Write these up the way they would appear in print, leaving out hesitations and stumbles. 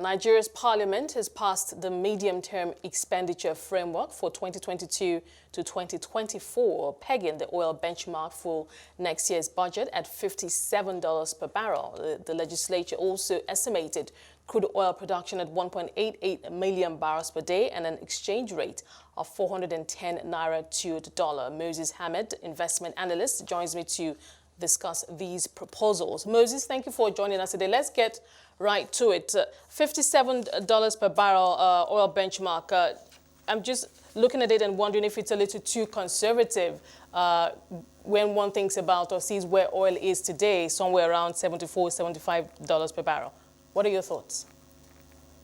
Nigeria's parliament has passed the medium-term expenditure framework for 2022 to 2024, pegging the oil benchmark for next year's budget at $57 per barrel. The legislature also estimated crude oil production at 1.88 million barrels per day and an exchange rate of 410 naira to the dollar. Moses Hamed, investment analyst, joins me to discuss these proposals. Moses, thank you for joining us today. Let's get right to it. $57 per barrel oil benchmark. I'm just looking at it and wondering if it's a little too conservative when one thinks about or sees where oil is today, somewhere around $74, $75 per barrel. What are your thoughts?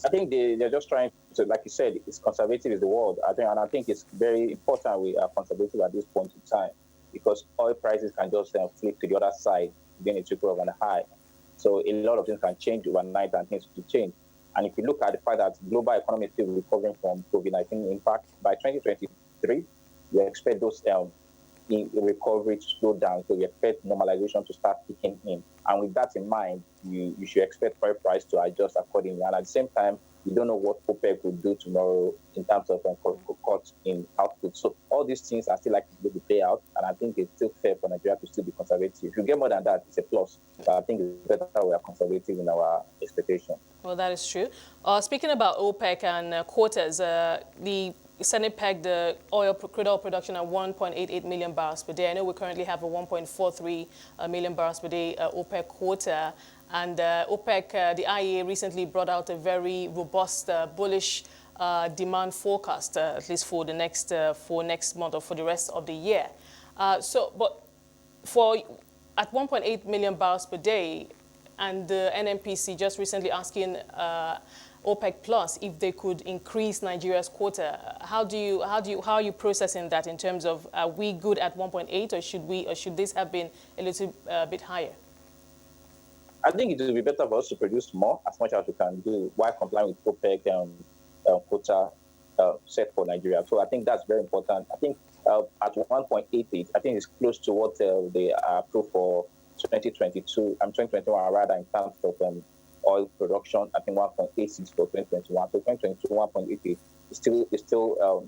I think they're just trying to, like you said, it's conservative is the word. I think it's very important we are conservative at this point in time, because oil prices can just flip to the other side, being a trickle of an high. So a lot of things can change overnight and things will change. And if you look at the fact that the global economy is still recovering from COVID-19 impact, by 2023, we expect those in recovery to slow down. So we expect normalization to start kicking in. And with that in mind, you should expect oil price to adjust accordingly. And at the same time, you don't know what OPEC will do tomorrow in terms of cuts in output. So all these things are still likely to play out. And I think it's still fair for Nigeria to still be conservative. If you get more than that, it's a plus. But I think it's better we are conservative in our expectation. Well, that is true. Speaking about OPEC and quotas, the Senate pegged the crude oil production at 1.88 million barrels per day. I know we currently have a 1.43 million barrels per day OPEC quota. And OPEC, the IEA recently brought out a very robust, bullish demand forecast, at least for the next month or for the rest of the year. But at 1.8 million barrels per day, and the NNPC just recently asking OPEC Plus if they could increase Nigeria's quota. How are you processing that in terms of, are we good at 1.8, or should this have been a little bit higher? I think it will be better for us to produce more, as much as we can do, while complying with OPEC quota set for Nigeria. So I think that's very important. I think at 1.88, I think it's close to what they approved for 2022 and 2021, rather, in terms of oil production. I think 1.86 for 2021. So 2022, 1.88 is still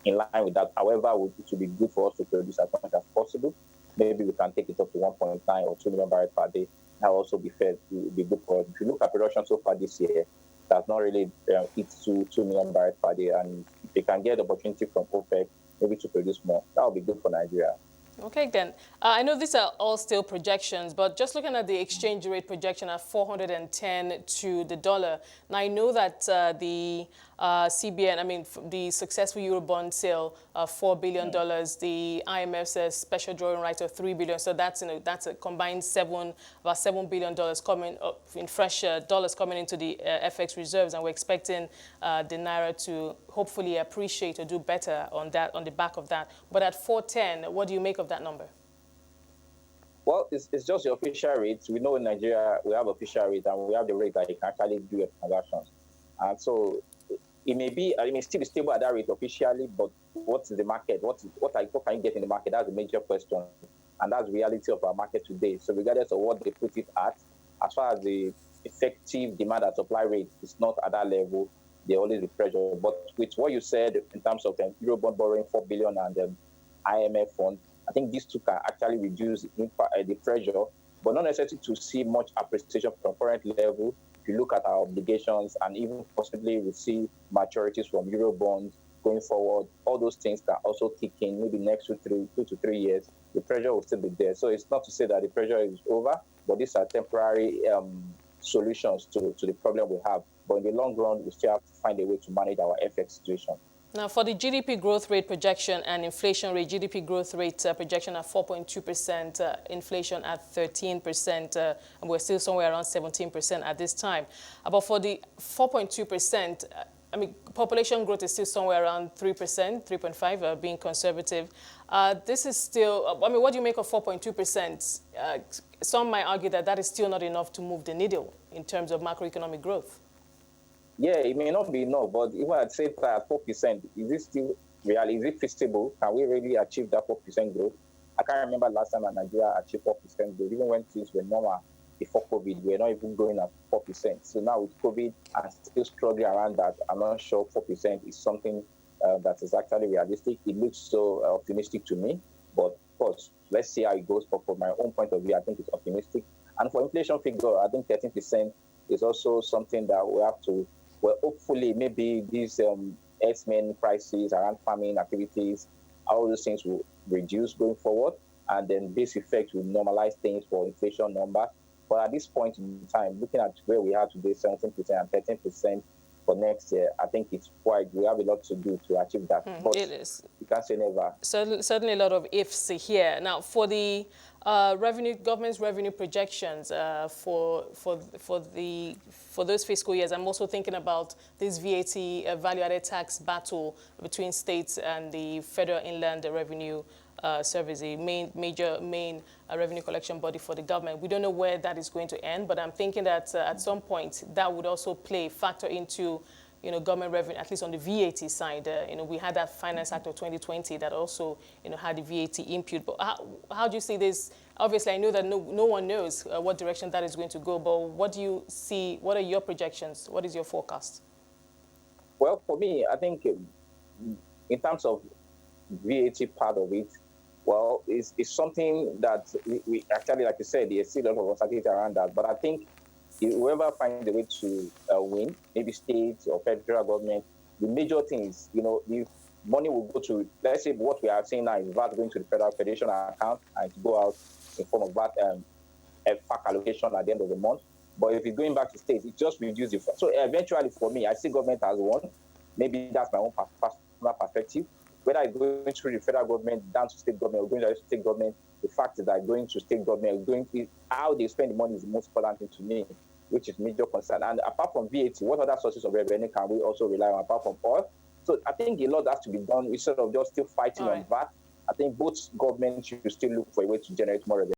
in line with that. However, it would be good for us to produce as much as possible. Maybe we can take it up to 1.9 or 2 million barrels per day. That will also be fair. It will be good for us. If you look at production so far this year, that's not really hit 2 million barrels per day. And if they can get the opportunity from OPEC, maybe to produce more, that will be good for Nigeria. Okay, then. I know these are all still projections, but just looking at the exchange rate projection at 410 to the dollar. Now, I know that the CBN, the successful Eurobond sale of $4 billion, the IMF's special drawing right of $3 billion. So that's a combined about $7 billion coming in fresh dollars coming into the FX reserves, and we're expecting the naira to hopefully appreciate or do better on the back of that. But at 410, what do you make of that number? Well, it's just the official rate. We know in Nigeria we have official rate, and we have the rate that you can actually do your transactions. And so it may still be stable at that rate officially, but what's the market? What can you get in the market? That's a major question. And that's the reality of our market today. So regardless of what they put it at, as far as the effective demand and supply rate is not at that level, there always be pressure. But with what you said in terms of Eurobond borrowing $4 billion and the IMF fund, I think these two can actually reduce the pressure, but not necessarily to see much appreciation from current level. If you look at our obligations and even possibly we see maturities from Eurobonds going forward, all those things can also kick in maybe next 2 to 3 years. The pressure will still be there. So it's not to say that the pressure is over, but these are temporary solutions to the problem we have. But in the long run, we still have to find a way to manage our FX situation. Now, for the GDP growth rate projection and inflation rate, GDP growth rate projection at 4.2%, inflation at 13%, and we're still somewhere around 17% at this time. But for the 4.2%, population growth is still somewhere around 3%, 3.5%, being conservative. This is still, what do you make of 4.2%? Some might argue that is still not enough to move the needle in terms of macroeconomic growth. Yeah, it may not be enough, but even at say at 4%, is it still real? Is it feasible? Can we really achieve that 4% growth? I can't remember last time that Nigeria achieved 4% growth, even when things were normal. before COVID, we're not even growing at 4%. So now with COVID and still struggling around that, I'm not sure 4% is something that is actually realistic. It looks so optimistic to me, but of course, let's see how it goes. But from my own point of view, I think it's optimistic. And for inflation figure, I think 13% is also something that we have to, well, hopefully maybe these X-Men crises around farming activities, all those things will reduce going forward, and then this effect will normalize things for inflation numbers. But at this point in time, looking at where we are today, 17% and 13% for next year, I think it's quite, we have a lot to do to achieve that. But it is. You can't say never. Certainly a lot of ifs here. Now, for the government's revenue projections for those fiscal years, I'm also thinking about this VAT value-added tax battle between states and the Federal Inland Revenue Service, the main revenue collection body for the government. We don't know where that is going to end, but I'm thinking that at some point that would also factor into government revenue, at least on the VAT side. We had that Finance Act of 2020 that also, had the VAT input. But how do you see this? Obviously, I know that no one knows what direction that is going to go, but what do you see? What are your projections? What is your forecast? Well, for me, I think in terms of VAT part of it, well, it's something that we actually, like you said, there's still a lot of uncertainty around that. But I think whoever finds a way to win, maybe states or federal government, the major thing is, the money will go to, let's say what we are saying now is VAT going to the federal federation account and to go out in form of VAT FAC allocation at the end of the month. But if it's going back to states, it just reduces the. So eventually, for me, I see government as one. Maybe that's my own personal perspective. Whether it's going through the federal government down to state government or going to state government, the fact is that going to state government, how they spend the money is the most important thing to me, which is major concern. And apart from VAT, what other sources of revenue can we also rely on apart from oil? So I think a lot has to be done instead of just still fighting on VAT. I think both governments should still look for a way to generate more revenue.